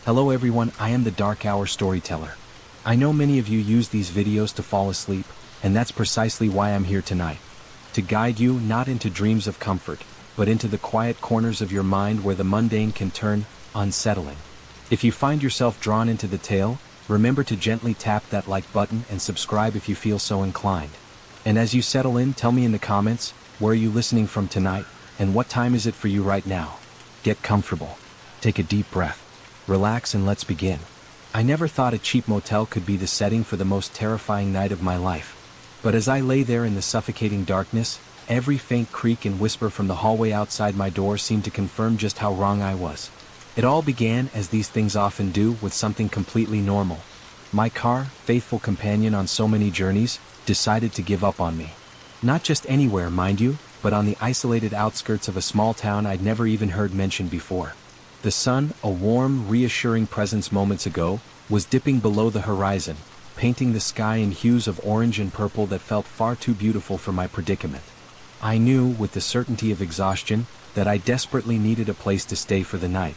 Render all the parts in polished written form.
Hello everyone, I am the Dark Hour Storyteller. I know many of you use these videos to fall asleep, and that's precisely why I'm here tonight. To guide you not into dreams of comfort, but into the quiet corners of your mind where the mundane can turn unsettling. If you find yourself drawn into the tale, remember to gently tap that like button and subscribe if you feel so inclined. And as you settle in, tell me in the comments, where are you listening from tonight, and what time is it for you right now? Get comfortable. Take a deep breath. Relax and let's begin. I never thought a cheap motel could be the setting for the most terrifying night of my life. But as I lay there in the suffocating darkness, every faint creak and whisper from the hallway outside my door seemed to confirm just how wrong I was. It all began, as these things often do, with something completely normal. My car, faithful companion on so many journeys, decided to give up on me. Not just anywhere, mind you, but on the isolated outskirts of a small town I'd never even heard mentioned before. The sun, a warm, reassuring presence moments ago, was dipping below the horizon, painting the sky in hues of orange and purple that felt far too beautiful for my predicament. I knew, with the certainty of exhaustion, that I desperately needed a place to stay for the night.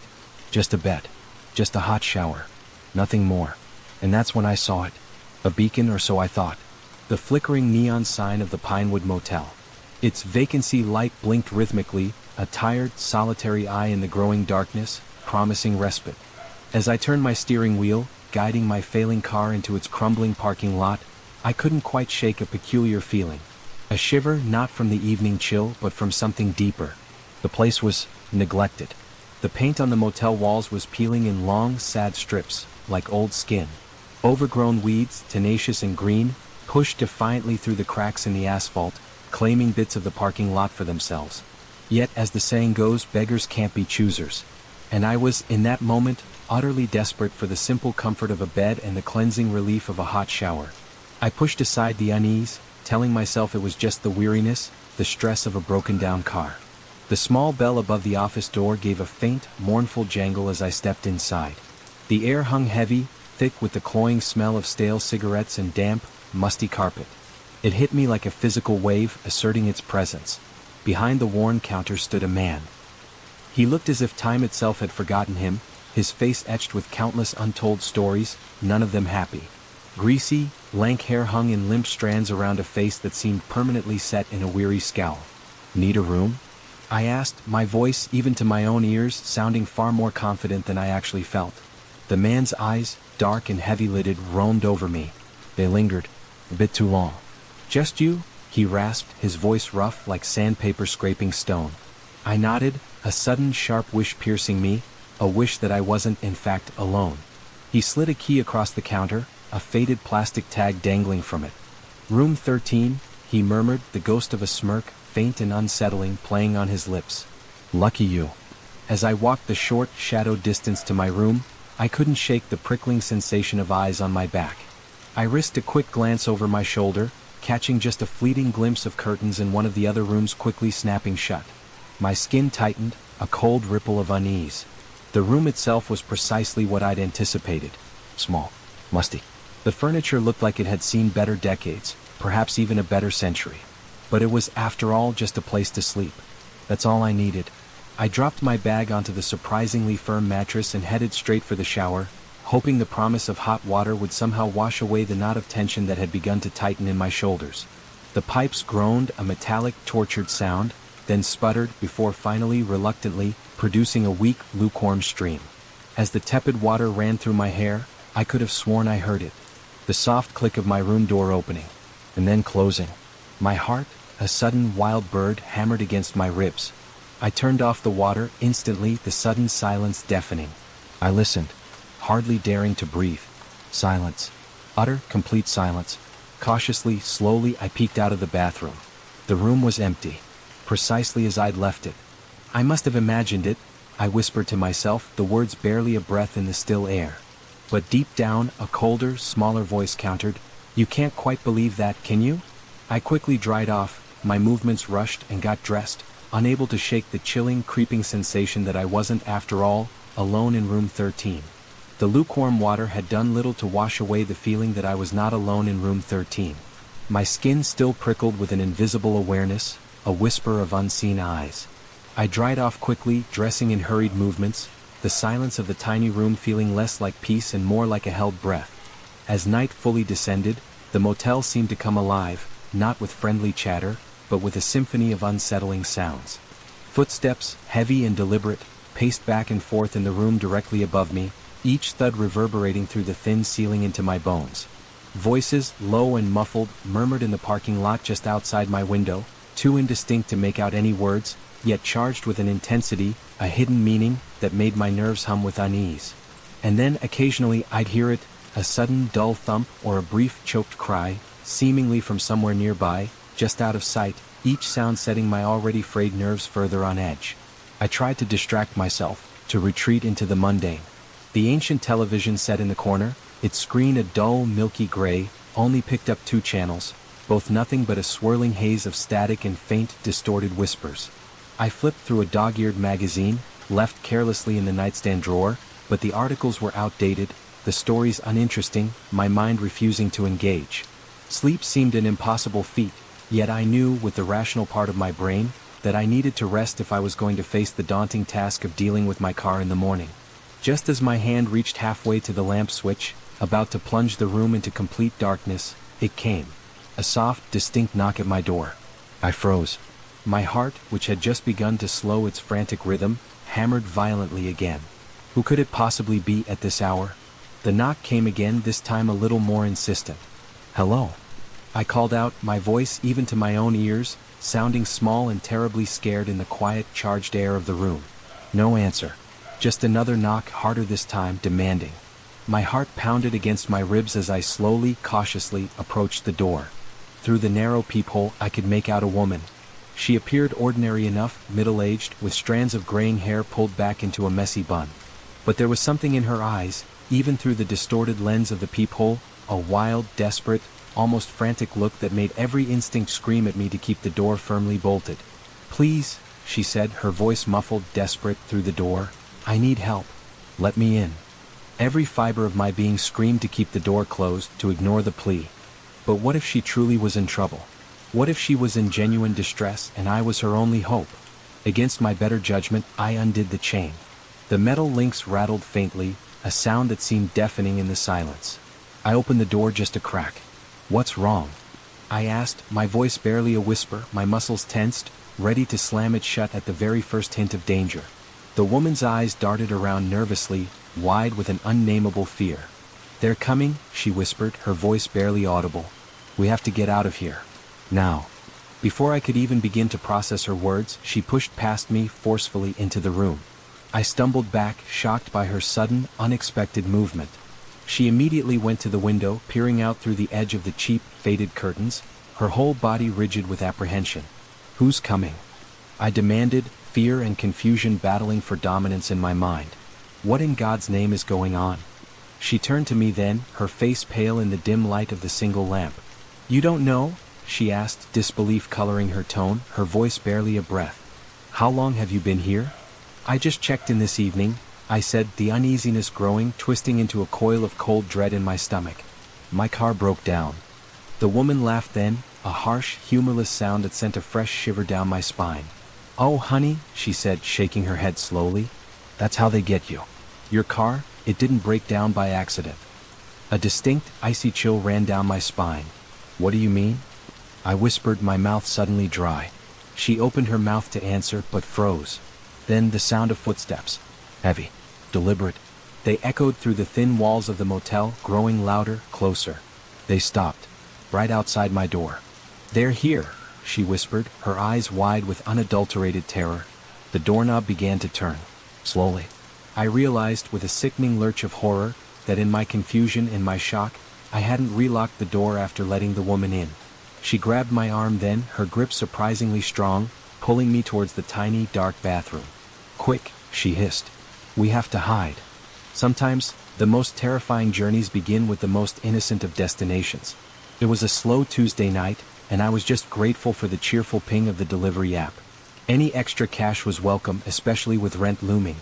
Just a bed. Just a hot shower. Nothing more. And that's when I saw it. A beacon, or so I thought. The flickering neon sign of the Pinewood Motel. Its vacancy light blinked rhythmically, a tired, solitary eye in the growing darkness, promising respite. As I turned my steering wheel, guiding my failing car into its crumbling parking lot, I couldn't quite shake a peculiar feeling. A shiver not from the evening chill, but from something deeper. The place was neglected. The paint on the motel walls was peeling in long, sad strips, like old skin. Overgrown weeds, tenacious and green, pushed defiantly through the cracks in the asphalt, claiming bits of the parking lot for themselves. Yet, as the saying goes, beggars can't be choosers. And I was, in that moment, utterly desperate for the simple comfort of a bed and the cleansing relief of a hot shower. I pushed aside the unease, telling myself it was just the weariness, the stress of a broken-down car. The small bell above the office door gave a faint, mournful jangle as I stepped inside. The air hung heavy, thick with the cloying smell of stale cigarettes and damp, musty carpet. It hit me like a physical wave, asserting its presence. Behind the worn counter stood a man. He looked as if time itself had forgotten him, his face etched with countless untold stories, none of them happy. Greasy, lank hair hung in limp strands around a face that seemed permanently set in a weary scowl. "Need a room?" I asked, my voice, even to my own ears, sounding far more confident than I actually felt. The man's eyes, dark and heavy-lidded, roamed over me. They lingered. A bit too long. "Just you?" he rasped, his voice rough like sandpaper scraping stone. I nodded, a sudden sharp wish piercing me, a wish that I wasn't, in fact, alone. He slid a key across the counter, a faded plastic tag dangling from it. "Room 13, he murmured, the ghost of a smirk, faint and unsettling, playing on his lips. "Lucky you." As I walked the short, shadowed distance to my room, I couldn't shake the prickling sensation of eyes on my back. I risked a quick glance over my shoulder, catching just a fleeting glimpse of curtains in one of the other rooms quickly snapping shut. My skin tightened, a cold ripple of unease. The room itself was precisely what I'd anticipated. Small. Musty. The furniture looked like it had seen better decades, perhaps even a better century. But it was, after all, just a place to sleep. That's all I needed. I dropped my bag onto the surprisingly firm mattress and headed straight for the shower, hoping the promise of hot water would somehow wash away the knot of tension that had begun to tighten in my shoulders. The pipes groaned, a metallic, tortured sound, then sputtered, before finally, reluctantly, producing a weak, lukewarm stream. As the tepid water ran through my hair, I could have sworn I heard it. The soft click of my room door opening, and then closing. My heart, a sudden wild bird, hammered against my ribs. I turned off the water, instantly, the sudden silence deafening. I listened, hardly daring to breathe. Silence. Utter, complete silence. Cautiously, slowly, I peeked out of the bathroom. The room was empty. Precisely as I'd left it. I must have imagined it, I whispered to myself, the words barely a breath in the still air. But deep down, a colder, smaller voice countered, "You can't quite believe that, can you?" I quickly dried off, my movements rushed, and got dressed, unable to shake the chilling, creeping sensation that I wasn't, after all, alone in room 13. The lukewarm water had done little to wash away the feeling that I was not alone in room 13. My skin still prickled with an invisible awareness, a whisper of unseen eyes. I dried off quickly, dressing in hurried movements, the silence of the tiny room feeling less like peace and more like a held breath. As night fully descended, the motel seemed to come alive, not with friendly chatter, but with a symphony of unsettling sounds. Footsteps, heavy and deliberate, paced back and forth in the room directly above me, each thud reverberating through the thin ceiling into my bones. Voices, low and muffled, murmured in the parking lot just outside my window, too indistinct to make out any words, yet charged with an intensity, a hidden meaning, that made my nerves hum with unease. And then occasionally I'd hear it, a sudden dull thump or a brief choked cry, seemingly from somewhere nearby, just out of sight, each sound setting my already frayed nerves further on edge. I tried to distract myself, to retreat into the mundane. The ancient television set in the corner, its screen a dull, milky gray, only picked up 2 channels, both nothing but a swirling haze of static and faint, distorted whispers. I flipped through a dog-eared magazine, left carelessly in the nightstand drawer, but the articles were outdated, the stories uninteresting, my mind refusing to engage. Sleep seemed an impossible feat, yet I knew, with the rational part of my brain, that I needed to rest if I was going to face the daunting task of dealing with my car in the morning. Just as my hand reached halfway to the lamp switch, about to plunge the room into complete darkness, it came. A soft, distinct knock at my door. I froze. My heart, which had just begun to slow its frantic rhythm, hammered violently again. Who could it possibly be at this hour? The knock came again, this time a little more insistent. "Hello?" I called out, my voice, even to my own ears, sounding small and terribly scared in the quiet, charged air of the room. No answer. Just another knock, harder this time, demanding. My heart pounded against my ribs as I slowly, cautiously, approached the door. Through the narrow peephole, I could make out a woman. She appeared ordinary enough, middle-aged, with strands of graying hair pulled back into a messy bun. But there was something in her eyes, even through the distorted lens of the peephole, a wild, desperate, almost frantic look that made every instinct scream at me to keep the door firmly bolted. "Please," she said, her voice muffled, desperate, through the door. "I need help. Let me in." Every fiber of my being screamed to keep the door closed, to ignore the plea. But what if she truly was in trouble? What if she was in genuine distress and I was her only hope? Against my better judgment, I undid the chain. The metal links rattled faintly, a sound that seemed deafening in the silence. I opened the door just a crack. "What's wrong?" I asked, my voice barely a whisper, my muscles tensed, ready to slam it shut at the very first hint of danger. The woman's eyes darted around nervously, wide with an unnameable fear. "They're coming," she whispered, her voice barely audible. "We have to get out of here. Now." Before I could even begin to process her words, she pushed past me forcefully into the room. I stumbled back, shocked by her sudden, unexpected movement. She immediately went to the window, peering out through the edge of the cheap, faded curtains, her whole body rigid with apprehension. "Who's coming?" I demanded, fear and confusion battling for dominance in my mind. "What in God's name is going on?" She turned to me then, her face pale in the dim light of the single lamp. "You don't know?" she asked, disbelief coloring her tone, her voice barely a breath. "How long have you been here?" "I just checked in this evening," I said, the uneasiness growing, twisting into a coil of cold dread in my stomach. "My car broke down." The woman laughed then, a harsh, humorless sound that sent a fresh shiver down my spine. "Oh, honey," she said, shaking her head slowly. "That's how they get you. Your car, it didn't break down by accident." A distinct, icy chill ran down my spine. "What do you mean?" I whispered, my mouth suddenly dry. She opened her mouth to answer, but froze. Then the sound of footsteps. Heavy, deliberate. They echoed through the thin walls of the motel, growing louder, closer. They stopped, right outside my door. "They're here," she whispered, her eyes wide with unadulterated terror. The doorknob began to turn. Slowly. I realized, with a sickening lurch of horror, that in my confusion and my shock, I hadn't relocked the door after letting the woman in. She grabbed my arm then, her grip surprisingly strong, pulling me towards the tiny, dark bathroom. "Quick," she hissed. "We have to hide." Sometimes, the most terrifying journeys begin with the most innocent of destinations. It was a slow Tuesday night, and I was just grateful for the cheerful ping of the delivery app. Any extra cash was welcome, especially with rent looming.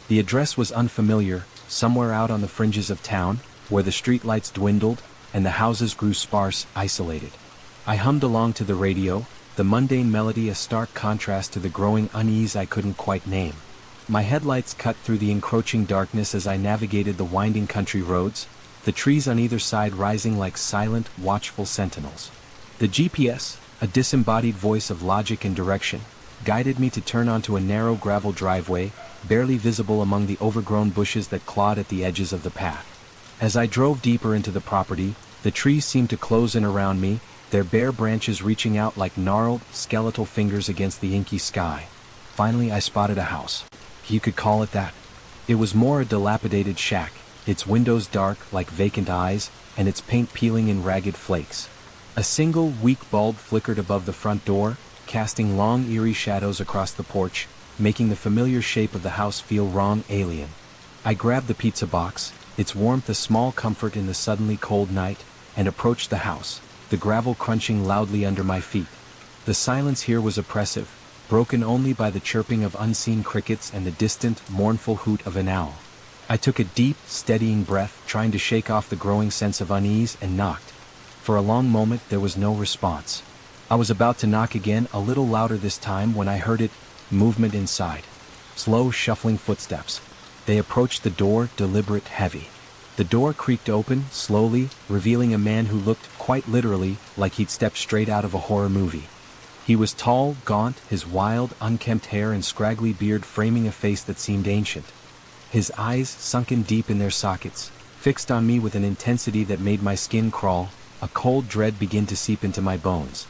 The address was unfamiliar, somewhere out on the fringes of town, where the streetlights dwindled, and the houses grew sparse, isolated. I hummed along to the radio, the mundane melody a stark contrast to the growing unease I couldn't quite name. My headlights cut through the encroaching darkness as I navigated the winding country roads, the trees on either side rising like silent, watchful sentinels. The GPS, a disembodied voice of logic and direction, guided me to turn onto a narrow gravel driveway, barely visible among the overgrown bushes that clawed at the edges of the path. As I drove deeper into the property, the trees seemed to close in around me, their bare branches reaching out like gnarled, skeletal fingers against the inky sky. Finally, I spotted a house. You could call it that. It was more a dilapidated shack, its windows dark like vacant eyes, and its paint peeling in ragged flakes. A single, weak bulb flickered above the front door, casting long, eerie shadows across the porch, making the familiar shape of the house feel wrong, alien. I grabbed the pizza box, its warmth a small comfort in the suddenly cold night, and approached the house, the gravel crunching loudly under my feet. The silence here was oppressive, broken only by the chirping of unseen crickets and the distant, mournful hoot of an owl. I took a deep, steadying breath, trying to shake off the growing sense of unease, and knocked. For a long moment there was no response. I was about to knock again, a little louder this time, when I heard it, movement inside. Slow, shuffling footsteps. They approached the door, deliberate, heavy. The door creaked open, slowly, revealing a man who looked, quite literally, like he'd stepped straight out of a horror movie. He was tall, gaunt, his wild, unkempt hair and scraggly beard framing a face that seemed ancient. His eyes, sunken deep in their sockets, fixed on me with an intensity that made my skin crawl, a cold dread begin to seep into my bones.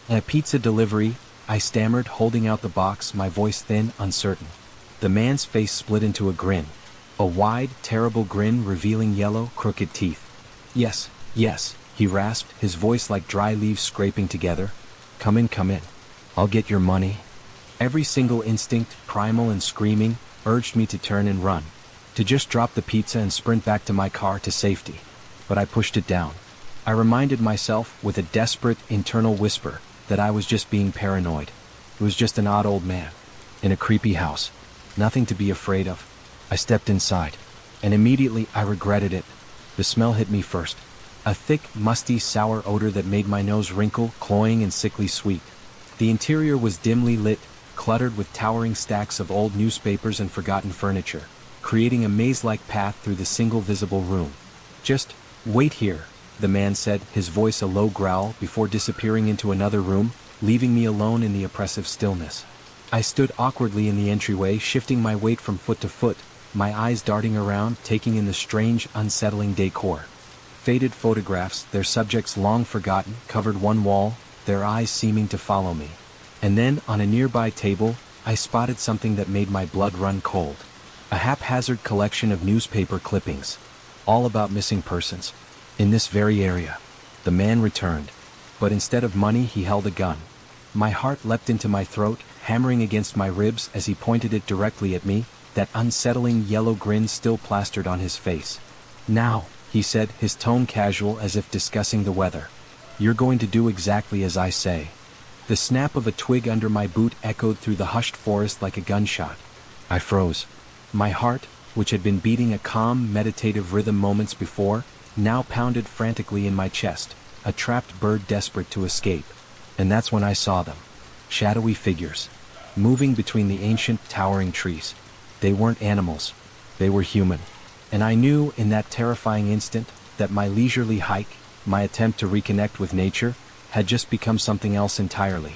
A pizza delivery, I stammered, holding out the box, my voice thin, uncertain. The man's face split into a grin. A wide, terrible grin revealing yellow, crooked teeth. Yes, he rasped, his voice like dry leaves scraping together. Come in. I'll get your money. Every single instinct, primal and screaming, urged me to turn and run. To just drop the pizza and sprint back to my car to safety. But I pushed it down. I reminded myself, with a desperate, internal whisper, that I was just being paranoid. It was just an odd old man. In a creepy house. Nothing to be afraid of. I stepped inside. And immediately I regretted it. The smell hit me first. A thick, musty, sour odor that made my nose wrinkle, cloying and sickly sweet. The interior was dimly lit, cluttered with towering stacks of old newspapers and forgotten furniture, creating a maze-like path through the single visible room. Just wait here, the man said, his voice a low growl, before disappearing into another room, leaving me alone in the oppressive stillness. I stood awkwardly in the entryway, shifting my weight from foot to foot, my eyes darting around, taking in the strange, unsettling decor. Faded photographs, their subjects long forgotten, covered one wall, their eyes seeming to follow me. And then, on a nearby table, I spotted something that made my blood run cold. A haphazard collection of newspaper clippings, all about missing persons. In this very area. The man returned. But instead of money, he held a gun. My heart leapt into my throat, hammering against my ribs as he pointed it directly at me, that unsettling yellow grin still plastered on his face. Now, he said, his tone casual as if discussing the weather. You're going to do exactly as I say. The snap of a twig under my boot echoed through the hushed forest like a gunshot. I froze. My heart, which had been beating a calm, meditative rhythm moments before, now pounded frantically in my chest, a trapped bird desperate to escape. And that's when I saw them. Shadowy figures, moving between the ancient, towering trees. They weren't animals. They were human. And I knew, in that terrifying instant, that my leisurely hike, my attempt to reconnect with nature, had just become something else entirely.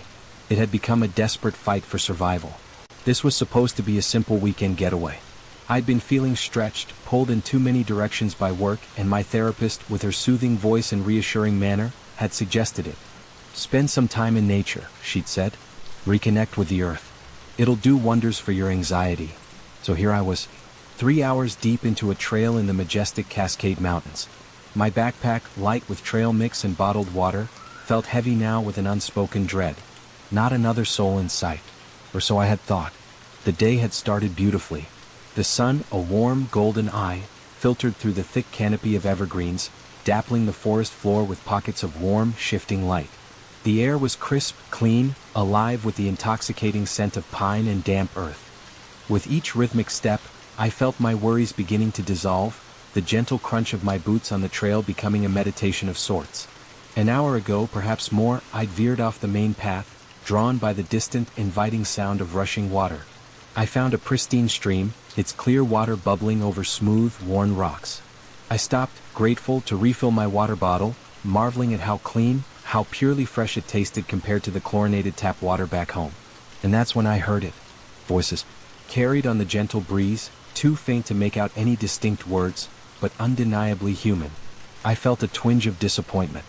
It had become a desperate fight for survival. This was supposed to be a simple weekend getaway. I'd been feeling stretched, pulled in too many directions by work, and my therapist, with her soothing voice and reassuring manner, had suggested it. Spend some time in nature, she'd said. Reconnect with the earth. It'll do wonders for your anxiety. So here I was, 3 hours deep into a trail in the majestic Cascade Mountains. My backpack, light with trail mix and bottled water, felt heavy now with an unspoken dread. Not another soul in sight. Or so I had thought. The day had started beautifully. The sun, a warm, golden eye, filtered through the thick canopy of evergreens, dappling the forest floor with pockets of warm, shifting light. The air was crisp, clean, alive with the intoxicating scent of pine and damp earth. With each rhythmic step, I felt my worries beginning to dissolve, the gentle crunch of my boots on the trail becoming a meditation of sorts. An hour ago, perhaps more, I'd veered off the main path, drawn by the distant, inviting sound of rushing water. I found a pristine stream, its clear water bubbling over smooth, worn rocks. I stopped, grateful to refill my water bottle, marveling at how clean, how purely fresh it tasted compared to the chlorinated tap water back home. And that's when I heard it. Voices, carried on the gentle breeze, too faint to make out any distinct words, but undeniably human. I felt a twinge of disappointment.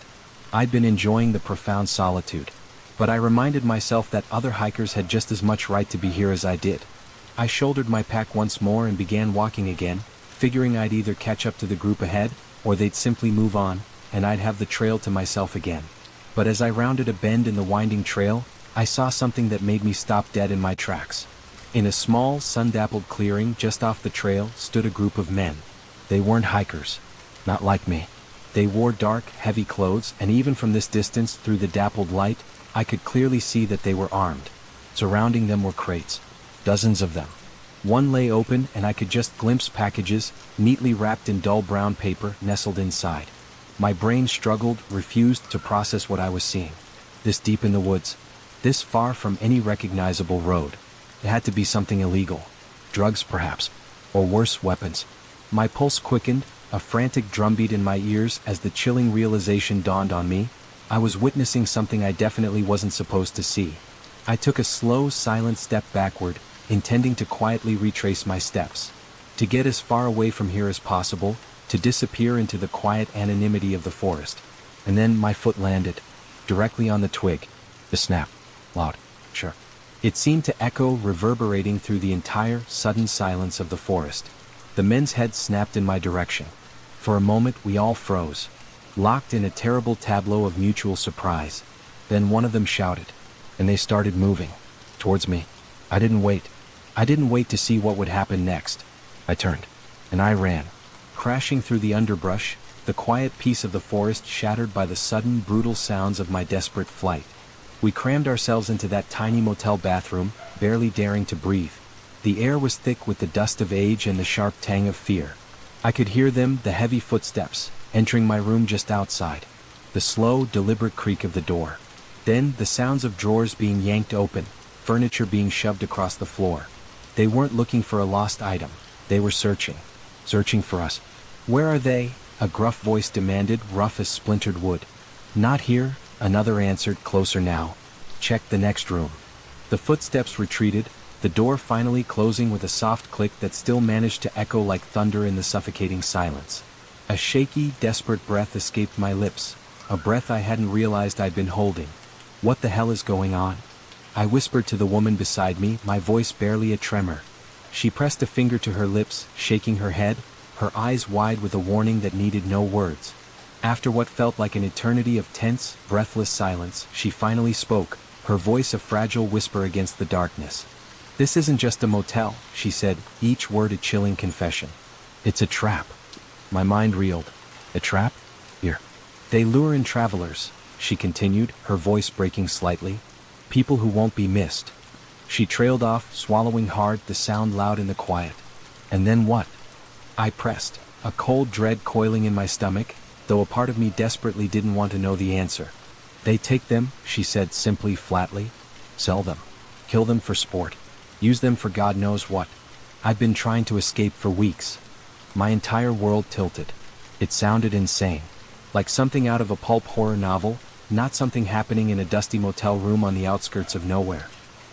I'd been enjoying the profound solitude, but I reminded myself that other hikers had just as much right to be here as I did. I shouldered my pack once more and began walking again, figuring I'd either catch up to the group ahead, or they'd simply move on, and I'd have the trail to myself again. But as I rounded a bend in the winding trail, I saw something that made me stop dead in my tracks. In a small, sun-dappled clearing just off the trail stood a group of men. They weren't hikers. Not like me. They wore dark, heavy clothes, and even from this distance, through the dappled light, I could clearly see that they were armed. Surrounding them were crates. Dozens of them. One lay open and I could just glimpse packages, neatly wrapped in dull brown paper, nestled inside. My brain struggled, refused to process what I was seeing. This deep in the woods. This far from any recognizable road. It had to be something illegal. Drugs, perhaps. Or worse, weapons. My pulse quickened, a frantic drumbeat in my ears as the chilling realization dawned on me. I was witnessing something I definitely wasn't supposed to see. I took a slow, silent step backward, intending to quietly retrace my steps. To get as far away from here as possible, to disappear into the quiet anonymity of the forest. And then my foot landed, directly on the twig. The snap. Loud. Sure. It seemed to echo, reverberating through the entire, sudden silence of the forest. The men's heads snapped in my direction. For a moment we all froze, locked in a terrible tableau of mutual surprise. Then one of them shouted, and they started moving, towards me. I didn't wait. I didn't wait to see what would happen next. I turned, and I ran, crashing through the underbrush, the quiet peace of the forest shattered by the sudden, brutal sounds of my desperate flight. We crammed ourselves into that tiny motel bathroom, barely daring to breathe. The air was thick with the dust of age and the sharp tang of fear. I could hear them, the heavy footsteps, entering my room just outside. The slow, deliberate creak of the door. Then the sounds of drawers being yanked open, furniture being shoved across the floor. They weren't looking for a lost item. They were searching. Searching for us. Where are they? A gruff voice demanded, rough as splintered wood. Not here, another answered, closer now. Check the next room. The footsteps retreated, the door finally closing with a soft click that still managed to echo like thunder in the suffocating silence. A shaky, desperate breath escaped my lips, a breath I hadn't realized I'd been holding. What the hell is going on? I whispered to the woman beside me, my voice barely a tremor. She pressed a finger to her lips, shaking her head, her eyes wide with a warning that needed no words. After what felt like an eternity of tense, breathless silence, she finally spoke, her voice a fragile whisper against the darkness. This isn't just a motel, she said, each word a chilling confession. It's a trap. My mind reeled. A trap? Here. They lure in travelers, she continued, her voice breaking slightly. People who won't be missed. She trailed off, swallowing hard, the sound loud in the quiet. And then what? I pressed, a cold dread coiling in my stomach, though a part of me desperately didn't want to know the answer. They take them, she said simply, flatly. Sell them. Kill them for sport. Use them for God knows what. I've been trying to escape for weeks. My entire world tilted. It sounded insane. Like something out of a pulp horror novel, not something happening in a dusty motel room on the outskirts of nowhere.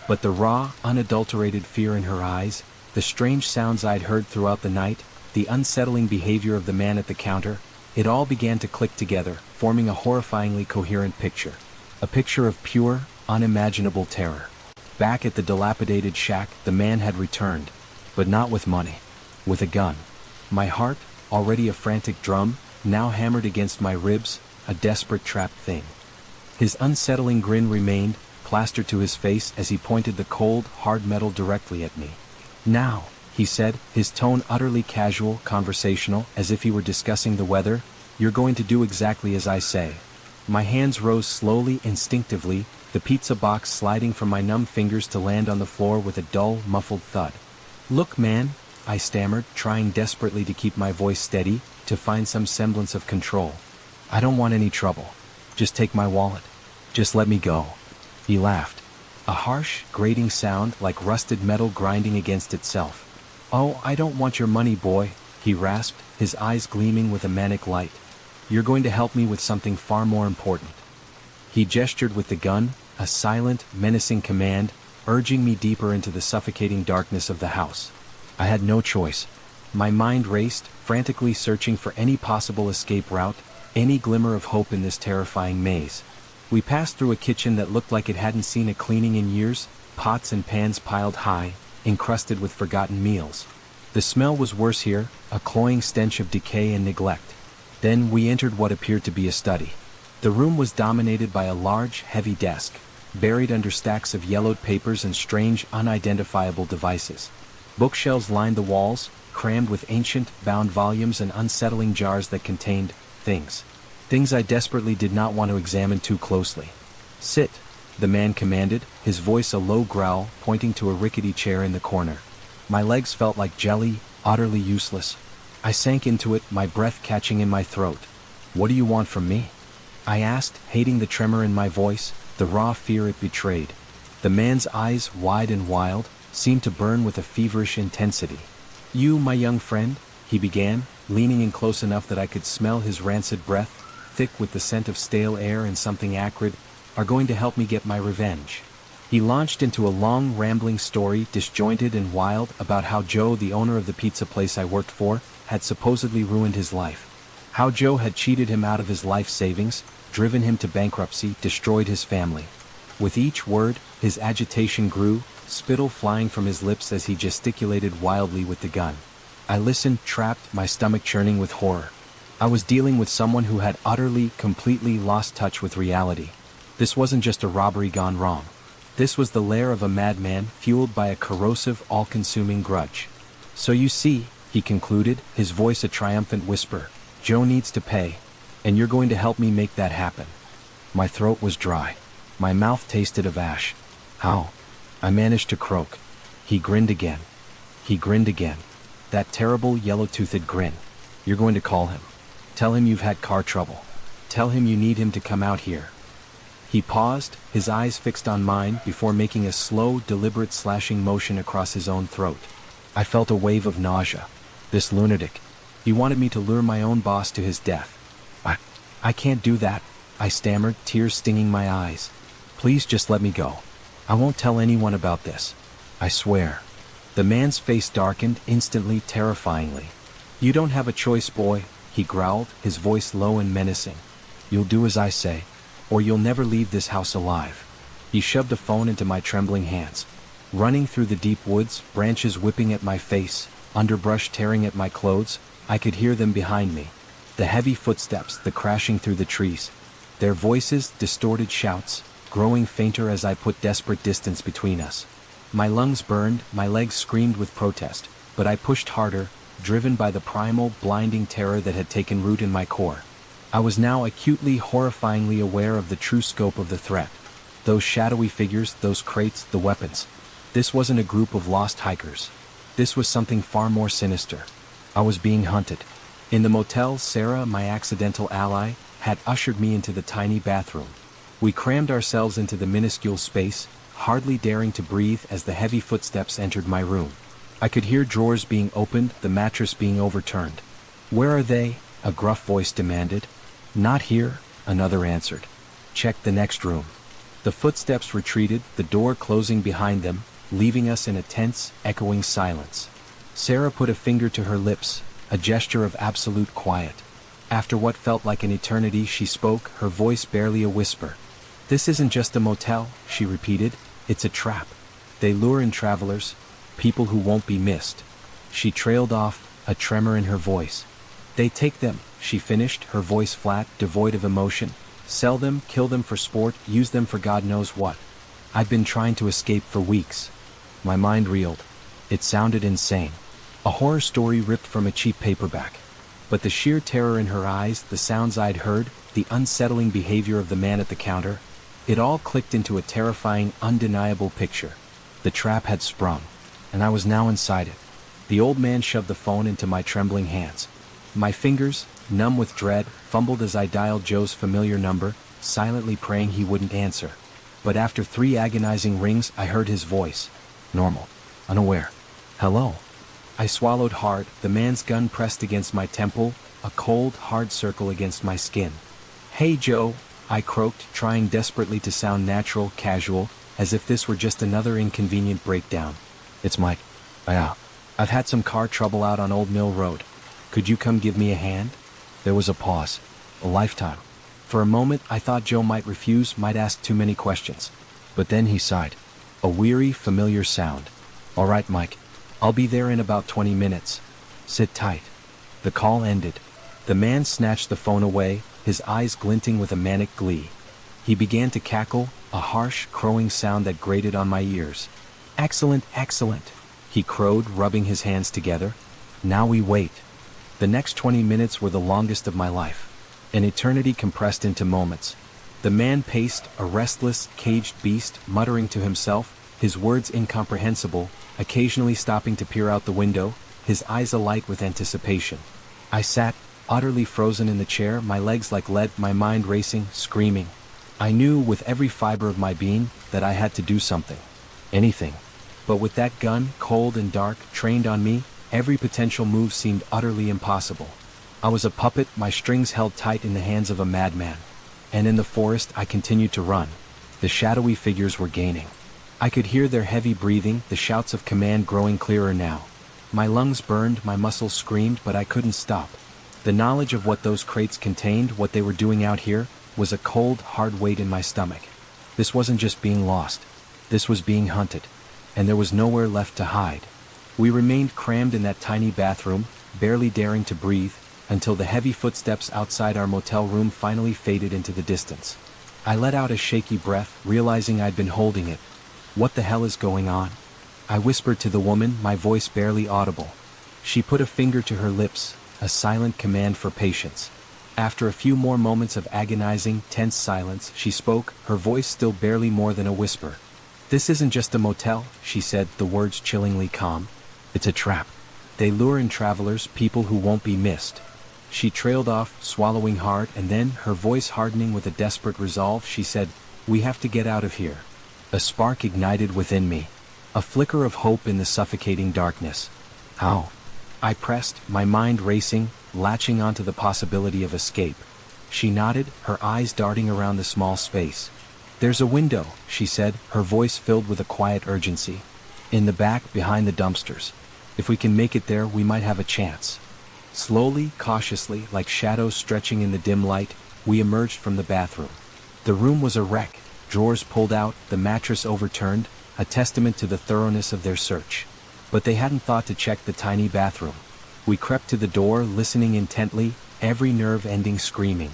But the raw, unadulterated fear in her eyes, the strange sounds I'd heard throughout the night, the unsettling behavior of the man at the counter, it all began to click together, forming a horrifyingly coherent picture. A picture of pure, unimaginable terror. Back at the dilapidated shack, the man had returned, but not with money. With a gun. My heart, already a frantic drum, now hammered against my ribs, a desperate trapped thing. His unsettling grin remained, plastered to his face as he pointed the cold, hard metal directly at me. Now, he said, his tone utterly casual, conversational, as if he were discussing the weather, you're going to do exactly as I say. My hands rose slowly, instinctively, the pizza box sliding from my numb fingers to land on the floor with a dull, muffled thud. Look, man, I stammered, trying desperately to keep my voice steady, to find some semblance of control. I don't want any trouble. Just take my wallet. Just let me go. He laughed. A harsh, grating sound like rusted metal grinding against itself. "Oh, I don't want your money, boy," he rasped, his eyes gleaming with a manic light. "You're going to help me with something far more important." He gestured with the gun, a silent, menacing command, urging me deeper into the suffocating darkness of the house. I had no choice. My mind raced, frantically searching for any possible escape route, any glimmer of hope in this terrifying maze. We passed through a kitchen that looked like it hadn't seen a cleaning in years, pots and pans piled high, encrusted with forgotten meals. The smell was worse here, a cloying stench of decay and neglect. Then we entered what appeared to be a study. The room was dominated by a large, heavy desk, buried under stacks of yellowed papers and strange, unidentifiable devices. Bookshelves lined the walls, crammed with ancient, bound volumes and unsettling jars that contained things. Things I desperately did not want to examine too closely. "Sit," the man commanded, his voice a low growl, pointing to a rickety chair in the corner. My legs felt like jelly, utterly useless. I sank into it, my breath catching in my throat. "What do you want from me?" I asked, hating the tremor in my voice, the raw fear it betrayed. The man's eyes, wide and wild, seemed to burn with a feverish intensity. "You, my young friend," he began, leaning in close enough that I could smell his rancid breath, thick with the scent of stale air and something acrid, "are going to help me get my revenge." He launched into a long, rambling story, disjointed and wild, about how Joe, the owner of the pizza place I worked for, had supposedly ruined his life. How Joe had cheated him out of his life savings, driven him to bankruptcy, destroyed his family. With each word, his agitation grew, spittle flying from his lips as he gesticulated wildly with the gun. I listened, trapped, my stomach churning with horror. I was dealing with someone who had utterly, completely lost touch with reality. This wasn't just a robbery gone wrong. This was the lair of a madman, fueled by a corrosive, all-consuming grudge. "So you see," he concluded, his voice a triumphant whisper, "Joe needs to pay, and you're going to help me make that happen." My throat was dry. My mouth tasted of ash. "How?" I managed to croak. He grinned again. He grinned again. That terrible, yellow-toothed grin. "You're going to call him. Tell him you've had car trouble. Tell him you need him to come out here." He paused, his eyes fixed on mine, before making a slow, deliberate slashing motion across his own throat. I felt a wave of nausea. This lunatic. He wanted me to lure my own boss to his death. I can't do that," I stammered, tears stinging my eyes. "Please just let me go. I won't tell anyone about this. I swear." The man's face darkened, instantly, terrifyingly. "You don't have a choice, boy," he growled, his voice low and menacing. "You'll do as I say, or you'll never leave this house alive." He shoved a phone into my trembling hands. Running through the deep woods, branches whipping at my face, underbrush tearing at my clothes, I could hear them behind me. The heavy footsteps, the crashing through the trees. Their voices, distorted shouts, growing fainter as I put desperate distance between us. My lungs burned, my legs screamed with protest, but I pushed harder, driven by the primal, blinding terror that had taken root in my core. I was now acutely, horrifyingly aware of the true scope of the threat. Those shadowy figures, those crates, the weapons. This wasn't a group of lost hikers. This was something far more sinister. I was being hunted. In the motel, Sarah, my accidental ally, had ushered me into the tiny bathroom. We crammed ourselves into the minuscule space, hardly daring to breathe as the heavy footsteps entered my room. I could hear drawers being opened, the mattress being overturned. "Where are they?" a gruff voice demanded. "Not here," another answered. "Check the next room." The footsteps retreated, the door closing behind them, leaving us in a tense, echoing silence. Sarah put a finger to her lips, a gesture of absolute quiet. After what felt like an eternity, she spoke, her voice barely a whisper. "This isn't just a motel," she repeated. "It's a trap. They lure in travelers, people who won't be missed." She trailed off, a tremor in her voice. "They take them," she finished, her voice flat, devoid of emotion. "Sell them, kill them for sport, use them for God knows what. I've been trying to escape for weeks." My mind reeled. It sounded insane. A horror story ripped from a cheap paperback. But the sheer terror in her eyes, the sounds I'd heard, the unsettling behavior of the man at the counter, it all clicked into a terrifying, undeniable picture. The trap had sprung, and I was now inside it. The old man shoved the phone into my trembling hands. My fingers, numb with dread, fumbled as I dialed Joe's familiar number, silently praying he wouldn't answer. But after 3 agonizing rings, I heard his voice. Normal. Unaware. Hello. I swallowed hard, the man's gun pressed against my temple, a cold, hard circle against my skin. Hey Joe, I croaked, trying desperately to sound natural, casual, as if this were just another inconvenient breakdown. It's Mike. Yeah. I've had some car trouble out on Old Mill Road. Could you come give me a hand? There was a pause. A lifetime. For a moment, I thought Joe might refuse, might ask too many questions. But then he sighed. A weary, familiar sound. All right, Mike. I'll be there in about 20 minutes. Sit tight. The call ended. The man snatched the phone away, his eyes glinting with a manic glee. He began to cackle, a harsh, crowing sound that grated on my ears. Excellent, excellent, he crowed, rubbing his hands together. Now we wait. The next 20 minutes were the longest of my life. An eternity compressed into moments. The man paced, a restless, caged beast, muttering to himself, his words incomprehensible, occasionally stopping to peer out the window, his eyes alight with anticipation. I sat, utterly frozen in the chair, my legs like lead, my mind racing, screaming. I knew with every fiber of my being that I had to do something. Anything. But with that gun, cold and dark, trained on me, every potential move seemed utterly impossible. I was a puppet, my strings held tight in the hands of a madman. And in the forest I continued to run. The shadowy figures were gaining. I could hear their heavy breathing, the shouts of command growing clearer now. My lungs burned, my muscles screamed, but I couldn't stop. The knowledge of what those crates contained, what they were doing out here, was a cold, hard weight in my stomach. This wasn't just being lost. This was being hunted. And there was nowhere left to hide. We remained crammed in that tiny bathroom, barely daring to breathe, until the heavy footsteps outside our motel room finally faded into the distance. I let out a shaky breath, realizing I'd been holding it. What the hell is going on? I whispered to the woman, my voice barely audible. She put a finger to her lips, a silent command for patience. After a few more moments of agonizing, tense silence, she spoke, her voice still barely more than a whisper. This isn't just a motel, she said, the words chillingly calm. It's a trap. They lure in travelers, people who won't be missed. She trailed off, swallowing hard, and then, her voice hardening with a desperate resolve, she said, We have to get out of here. A spark ignited within me. A flicker of hope in the suffocating darkness. How? I pressed, my mind racing, latching onto the possibility of escape. She nodded, her eyes darting around the small space. There's a window, she said, her voice filled with a quiet urgency. In the back, behind the dumpsters. If we can make it there, we might have a chance. Slowly, cautiously, like shadows stretching in the dim light, we emerged from the bathroom. The room was a wreck, drawers pulled out, the mattress overturned, a testament to the thoroughness of their search. But they hadn't thought to check the tiny bathroom. We crept to the door, listening intently, every nerve ending screaming.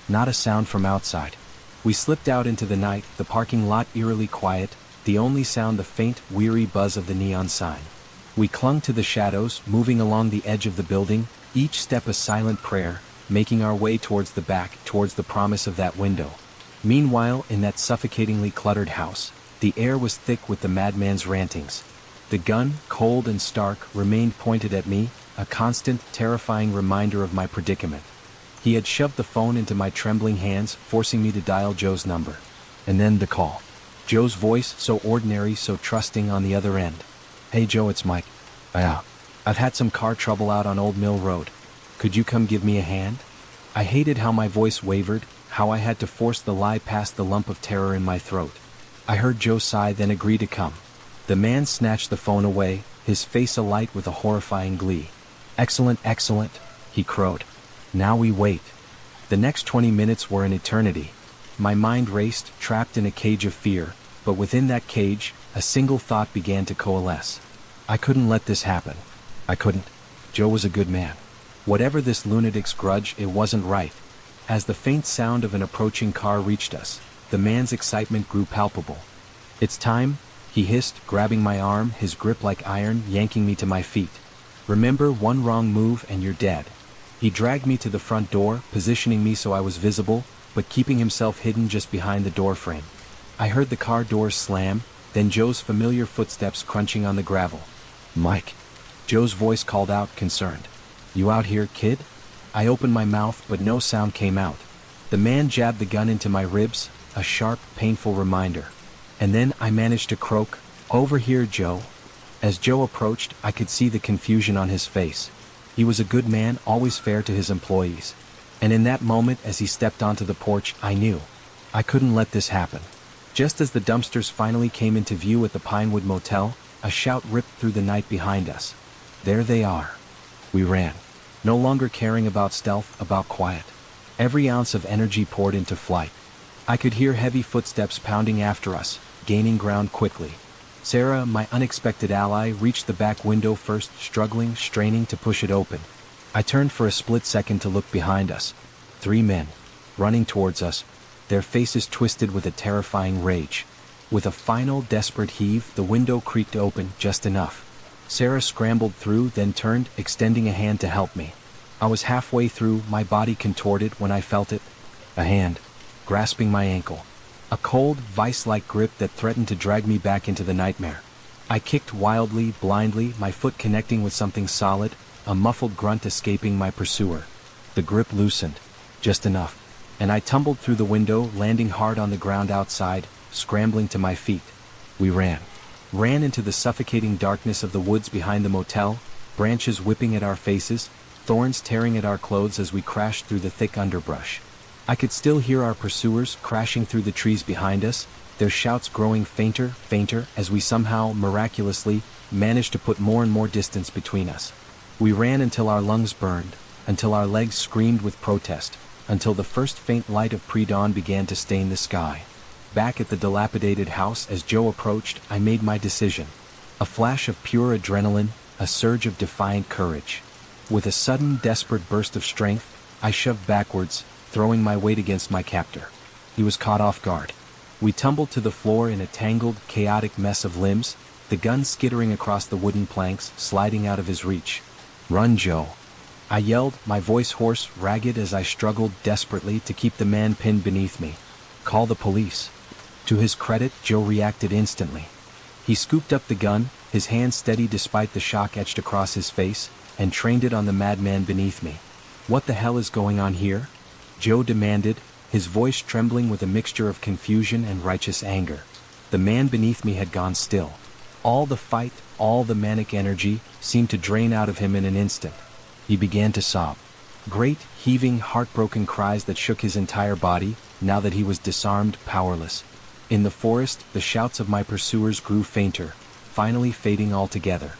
Not a sound from outside. We slipped out into the night, the parking lot eerily quiet, the only sound the faint, weary buzz of the neon sign. We clung to the shadows, moving along the edge of the building, each step a silent prayer, making our way towards the back, towards the promise of that window. Meanwhile, in that suffocatingly cluttered house, the air was thick with the madman's rantings. The gun, cold and stark, remained pointed at me, a constant, terrifying reminder of my predicament. He had shoved the phone into my trembling hands, forcing me to dial Joe's number. And then the call. Joe's voice, so ordinary, so trusting, on the other end. Hey Joe, it's Mike. Yeah. I've had some car trouble out on Old Mill Road. Could you come give me a hand? I hated how my voice wavered, how I had to force the lie past the lump of terror in my throat. I heard Joe sigh, then agree to come. The man snatched the phone away, his face alight with a horrifying glee. Excellent, excellent, he crowed. Now we wait. The next 20 minutes were an eternity. My mind raced, trapped in a cage of fear, but within that cage, a single thought began to coalesce. I couldn't let this happen. I couldn't. Joe was a good man. Whatever this lunatic's grudge, it wasn't right. As the faint sound of an approaching car reached us, the man's excitement grew palpable. It's time, he hissed, grabbing my arm, his grip like iron, yanking me to my feet. Remember, one wrong move and you're dead. He dragged me to the front door, positioning me so I was visible, but keeping himself hidden just behind the door frame. I heard the car doors slam, then Joe's familiar footsteps crunching on the gravel. Mike. Joe's voice called out, concerned. You out here, kid? I opened my mouth, but no sound came out. The man jabbed the gun into my ribs, a sharp, painful reminder. And then I managed to croak, "Over here, Joe." As Joe approached, I could see the confusion on his face. He was a good man, always fair to his employees. And in that moment, as he stepped onto the porch, I knew I couldn't let this happen. Just as the dumpsters finally came into view at the Pinewood Motel, a shout ripped through the night behind us. There they are. We ran. No longer caring about stealth, about quiet. Every ounce of energy poured into flight. I could hear heavy footsteps pounding after us, gaining ground quickly. Sarah, my unexpected ally, reached the back window first, struggling, straining to push it open. I turned for a split second to look behind us. 3 men, running towards us, their faces twisted with a terrifying rage. With a final desperate heave, the window creaked open just enough. Sarah scrambled through, then turned, extending a hand to help me. I was halfway through, my body contorted, when I felt it. A hand, grasping my ankle. A cold, vice-like grip that threatened to drag me back into the nightmare. I kicked wildly, blindly, my foot connecting with something solid, a muffled grunt escaping my pursuer. The grip loosened, just enough, and I tumbled through the window, landing hard on the ground outside, scrambling to my feet. We ran into the suffocating darkness of the woods behind the motel, branches whipping at our faces, thorns tearing at our clothes as we crashed through the thick underbrush. I could still hear our pursuers crashing through the trees behind us, their shouts growing fainter, fainter, as we somehow, miraculously, managed to put more and more distance between us. We ran until our lungs burned, until our legs screamed with protest, until the first faint light of pre-dawn began to stain the sky. Back at the dilapidated house, as Joe approached, I made my decision. A flash of pure adrenaline, a surge of defiant courage. With a sudden, desperate burst of strength, I shoved backwards, throwing my weight against my captor. He was caught off guard. We tumbled to the floor in a tangled, chaotic mess of limbs, the gun skittering across the wooden planks, sliding out of his reach. "Run, Joe!" I yelled, my voice hoarse, ragged as I struggled desperately to keep the man pinned beneath me. "Call the police." To his credit, Joe reacted instantly. He scooped up the gun, his hand steady despite the shock etched across his face, and trained it on the madman beneath me. "What the hell is going on here?" Joe demanded, his voice trembling with a mixture of confusion and righteous anger. The man beneath me had gone still. All the fight, all the manic energy, seemed to drain out of him in an instant. He began to sob. Great, heaving, heartbroken cries that shook his entire body, now that he was disarmed, powerless. In the forest, the shouts of my pursuers grew fainter, finally fading altogether.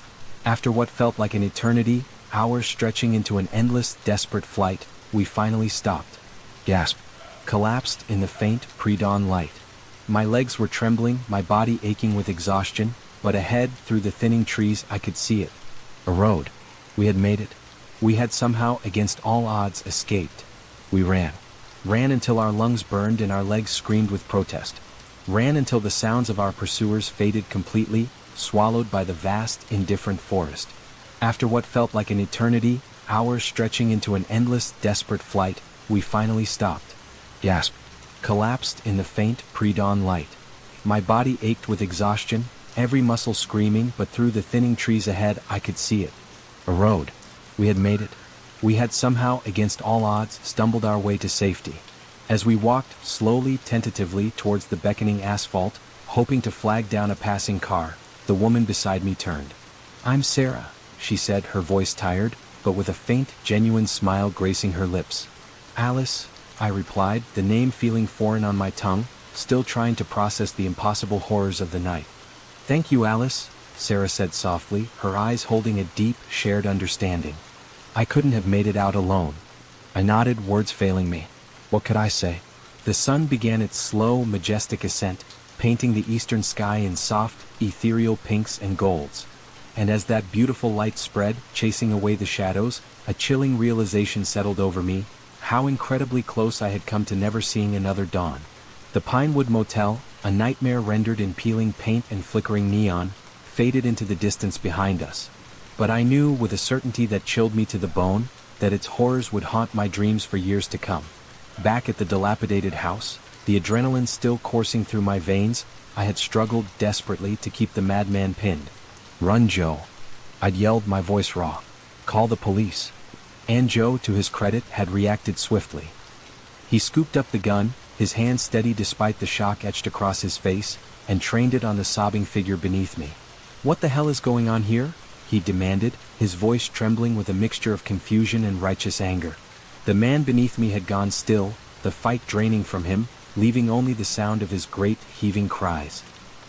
After what felt like an eternity, hours stretching into an endless, desperate flight, we finally stopped. Gasped. Collapsed in the faint, pre-dawn light. My legs were trembling, my body aching with exhaustion, but ahead, through the thinning trees, I could see it. A road. We had made it. We had somehow, against all odds, escaped. We ran. Ran until our lungs burned and our legs screamed with protest. Ran until the sounds of our pursuers faded completely, swallowed by the vast, indifferent forest. After what felt like an eternity, hours stretching into an endless, desperate flight, we finally stopped. Gasped. Collapsed in the faint, pre-dawn light. My body ached with exhaustion, every muscle screaming, but through the thinning trees ahead, I could see it. A road. We had made it. We had somehow, against all odds, stumbled our way to safety. As we walked, slowly, tentatively, towards the beckoning asphalt, hoping to flag down a passing car, the woman beside me turned. "I'm Sarah," she said, her voice tired, but with a faint, genuine smile gracing her lips. "Alice," I replied, the name feeling foreign on my tongue, still trying to process the impossible horrors of the night. "Thank you, Alice," Sarah said softly, her eyes holding a deep, shared understanding. I couldn't have made it out alone. I nodded, words failing me. What could I say? The sun began its slow, majestic ascent, painting the eastern sky in soft, ethereal pinks and golds. And as that beautiful light spread, chasing away the shadows, a chilling realization settled over me, how incredibly close I had come to never seeing another dawn. The Pinewood Motel, a nightmare rendered in peeling paint and flickering neon, faded into the distance behind us. But I knew, with a certainty that chilled me to the bone, that its horrors would haunt my dreams for years to come. Back at the dilapidated house, the adrenaline still coursing through my veins, I had struggled desperately to keep the madman pinned. "Run, Joe!" I'd yelled, my voice raw. "Call the police." And Joe, to his credit, had reacted swiftly. He scooped up the gun, his hand steady despite the shock etched across his face, and trained it on the sobbing figure beneath me. "What the hell is going on here?" he demanded, his voice trembling with a mixture of confusion and righteous anger. The man beneath me had gone still, the fight draining from him, leaving only the sound of his great, heaving cries.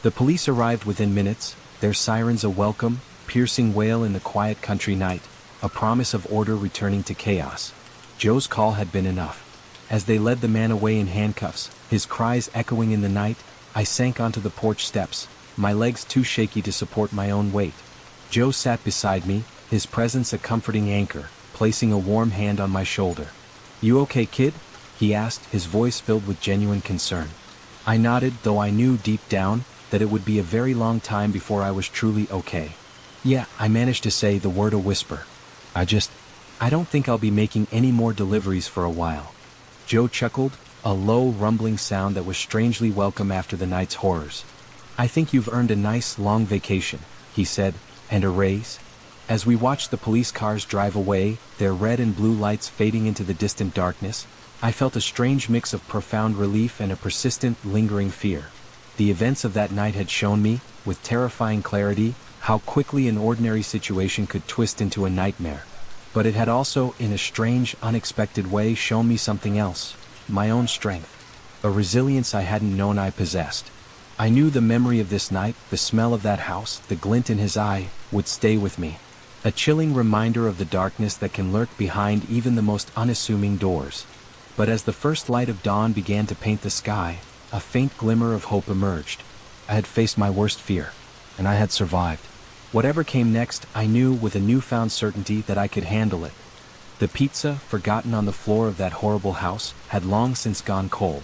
The police arrived within minutes, their sirens a welcome, piercing wail in the quiet country night, a promise of order returning to chaos. Joe's call had been enough. As they led the man away in handcuffs, his cries echoing in the night, I sank onto the porch steps, my legs too shaky to support my own weight. Joe sat beside me, his presence a comforting anchor, placing a warm hand on my shoulder. "You okay, kid?" he asked, his voice filled with genuine concern. I nodded, though I knew deep down that it would be a very long time before I was truly okay. "Yeah," I managed to say, the word a whisper. I don't think I'll be making any more deliveries for a while." Joe chuckled, a low, rumbling sound that was strangely welcome after the night's horrors. "I think you've earned a nice, long vacation," he said, "and a raise." As we watched the police cars drive away, their red and blue lights fading into the distant darkness, I felt a strange mix of profound relief and a persistent, lingering fear. The events of that night had shown me, with terrifying clarity, how quickly an ordinary situation could twist into a nightmare. But it had also, in a strange, unexpected way, shown me something else, my own strength, a resilience I hadn't known I possessed. I knew the memory of this night, the smell of that house, the glint in his eye, would stay with me. A chilling reminder of the darkness that can lurk behind even the most unassuming doors. But as the first light of dawn began to paint the sky, a faint glimmer of hope emerged. I had faced my worst fear, and I had survived. Whatever came next, I knew with a newfound certainty that I could handle it. The pizza, forgotten on the floor of that horrible house, had long since gone cold.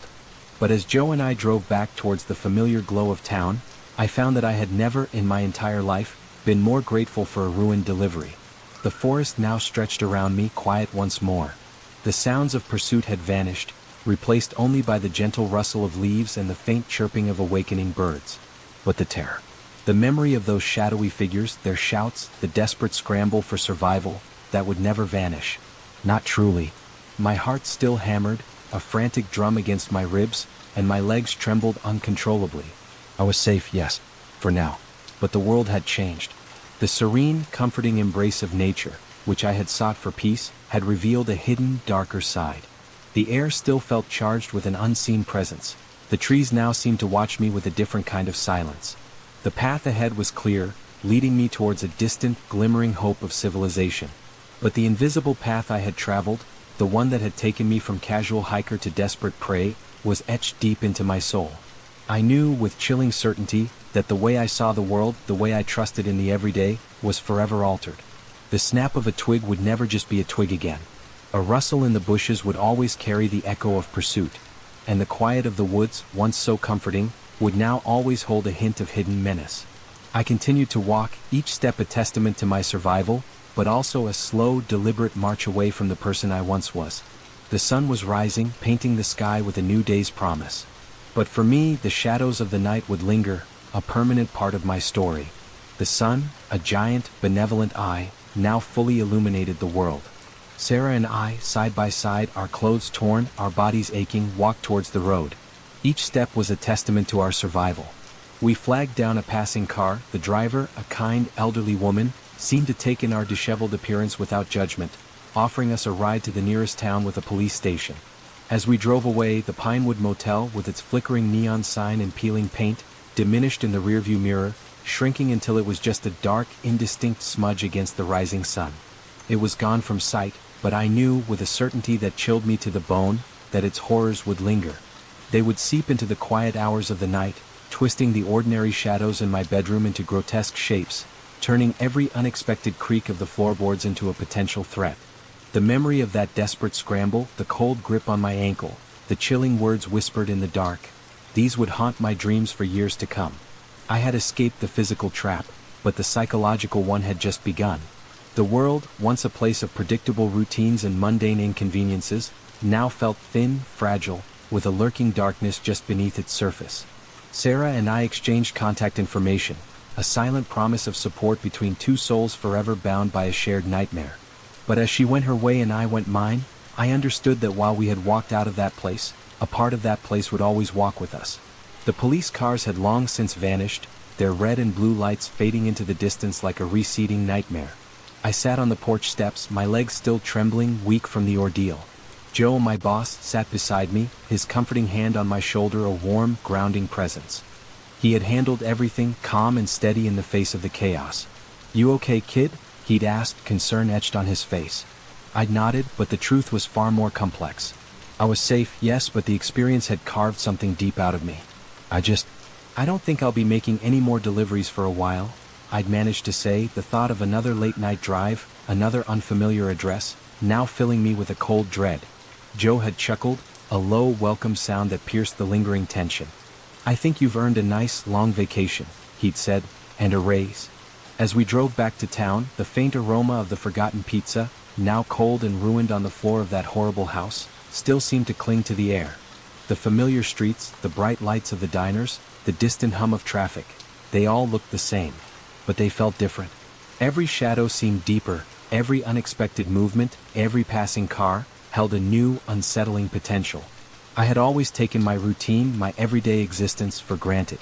But as Joe and I drove back towards the familiar glow of town, I found that I had never, in my entire life, been more grateful for a ruined delivery. The forest now stretched around me, quiet once more. The sounds of pursuit had vanished, replaced only by the gentle rustle of leaves and the faint chirping of awakening birds. But the terror. The memory of those shadowy figures, their shouts, the desperate scramble for survival, that would never vanish. Not truly. My heart still hammered, a frantic drum against my ribs, and my legs trembled uncontrollably. I was safe, yes, for now. But the world had changed. The serene, comforting embrace of nature, which I had sought for peace, had revealed a hidden, darker side. The air still felt charged with an unseen presence. The trees now seemed to watch me with a different kind of silence. The path ahead was clear, leading me towards a distant, glimmering hope of civilization. But the invisible path I had traveled, the one that had taken me from casual hiker to desperate prey, was etched deep into my soul. I knew with chilling certainty that the way I saw the world, the way I trusted in the everyday, was forever altered. The snap of a twig would never just be a twig again. A rustle in the bushes would always carry the echo of pursuit, and the quiet of the woods, once so comforting, would now always hold a hint of hidden menace. I continued to walk, each step a testament to my survival, but also a slow, deliberate march away from the person I once was. The sun was rising, painting the sky with a new day's promise. But for me, the shadows of the night would linger, a permanent part of my story. The sun, a giant, benevolent eye, now fully illuminated the world. Sarah and I, side by side, our clothes torn, our bodies aching, walked towards the road. Each step was a testament to our survival. We flagged down a passing car. The driver, a kind, elderly woman, seemed to take in our disheveled appearance without judgment, offering us a ride to the nearest town with a police station. As we drove away, the Pinewood Motel, with its flickering neon sign and peeling paint, diminished in the rearview mirror, shrinking until it was just a dark, indistinct smudge against the rising sun. It was gone from sight, but I knew, with a certainty that chilled me to the bone, that its horrors would linger. They would seep into the quiet hours of the night, twisting the ordinary shadows in my bedroom into grotesque shapes, turning every unexpected creak of the floorboards into a potential threat. The memory of that desperate scramble, the cold grip on my ankle, the chilling words whispered in the dark, these would haunt my dreams for years to come. I had escaped the physical trap, but the psychological one had just begun. The world, once a place of predictable routines and mundane inconveniences, now felt thin, fragile, with a lurking darkness just beneath its surface. Sarah and I exchanged contact information, a silent promise of support between two souls forever bound by a shared nightmare. But as she went her way and I went mine, I understood that while we had walked out of that place, a part of that place would always walk with us. The police cars had long since vanished, their red and blue lights fading into the distance like a receding nightmare. I sat on the porch steps, my legs still trembling, weak from the ordeal. Joe, my boss, sat beside me, his comforting hand on my shoulder a warm, grounding presence. He had handled everything, calm and steady in the face of the chaos. "You okay, kid?" he'd asked, concern etched on his face. I'd nodded, but the truth was far more complex. I was safe, yes, but the experience had carved something deep out of me. I don't think I'll be making any more deliveries for a while, I'd managed to say, the thought of another late-night drive, another unfamiliar address, now filling me with a cold dread. Joe had chuckled, a low, welcome sound that pierced the lingering tension. "I think you've earned a nice, long vacation," he'd said, "and a raise." As we drove back to town, the faint aroma of the forgotten pizza, now cold and ruined on the floor of that horrible house, still seemed to cling to the air. The familiar streets, the bright lights of the diners, the distant hum of traffic, they all looked the same. But they felt different. Every shadow seemed deeper, every unexpected movement, every passing car, held a new, unsettling potential. I had always taken my routine, my everyday existence, for granted.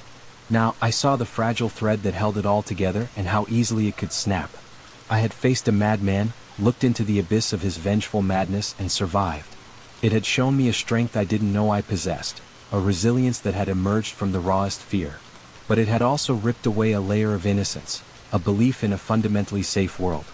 Now I saw the fragile thread that held it all together and how easily it could snap. I had faced a madman, looked into the abyss of his vengeful madness, and survived. It had shown me a strength I didn't know I possessed, a resilience that had emerged from the rawest fear. But it had also ripped away a layer of innocence, a belief in a fundamentally safe world.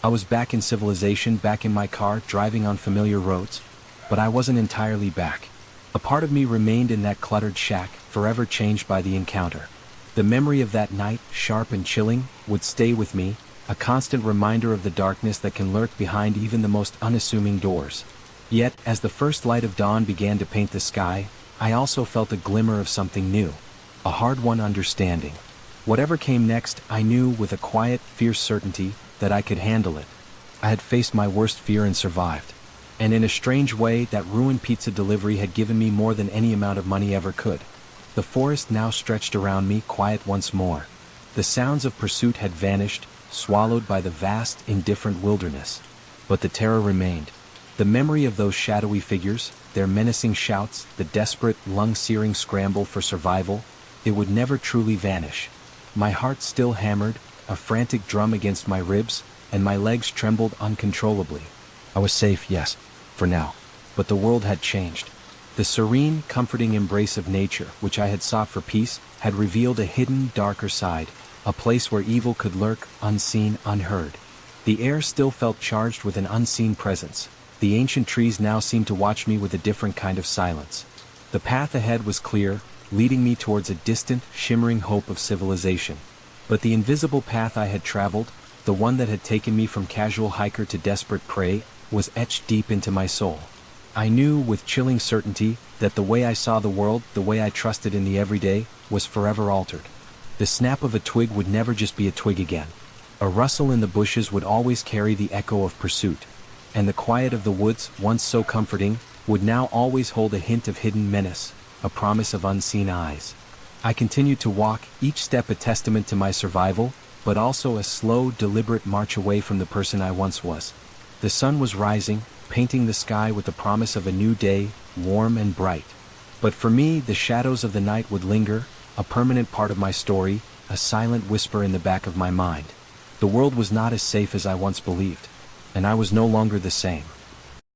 I was back in civilization, back in my car, driving on familiar roads, but I wasn't entirely back. A part of me remained in that cluttered shack, forever changed by the encounter. The memory of that night, sharp and chilling, would stay with me, a constant reminder of the darkness that can lurk behind even the most unassuming doors. Yet, as the first light of dawn began to paint the sky, I also felt a glimmer of something new, a hard-won understanding. Whatever came next, I knew with a quiet, fierce certainty that I could handle it. I had faced my worst fear and survived. And in a strange way, that ruined pizza delivery had given me more than any amount of money ever could. The forest now stretched around me, quiet once more. The sounds of pursuit had vanished, swallowed by the vast, indifferent wilderness. But the terror remained. The memory of those shadowy figures, their menacing shouts, the desperate, lung-searing scramble for survival, it would never truly vanish. My heart still hammered, a frantic drum against my ribs, and my legs trembled uncontrollably. I was safe, yes, for now. But the world had changed. The serene, comforting embrace of nature, which I had sought for peace, had revealed a hidden, darker side, a place where evil could lurk, unseen, unheard. The air still felt charged with an unseen presence. The ancient trees now seemed to watch me with a different kind of silence. The path ahead was clear, leading me towards a distant, shimmering hope of civilization. But the invisible path I had traveled, the one that had taken me from casual hiker to desperate prey, was etched deep into my soul. I knew with chilling certainty that the way I saw the world, the way I trusted in the everyday, was forever altered. The snap of a twig would never just be a twig again. A rustle in the bushes would always carry the echo of pursuit. And the quiet of the woods, once so comforting, would now always hold a hint of hidden menace, a promise of unseen eyes. I continued to walk, each step a testament to my survival, but also a slow, deliberate march away from the person I once was. The sun was rising, painting the sky with the promise of a new day, warm and bright. But for me, the shadows of the night would linger, a permanent part of my story, a silent whisper in the back of my mind. The world was not as safe as I once believed, and I was no longer the same.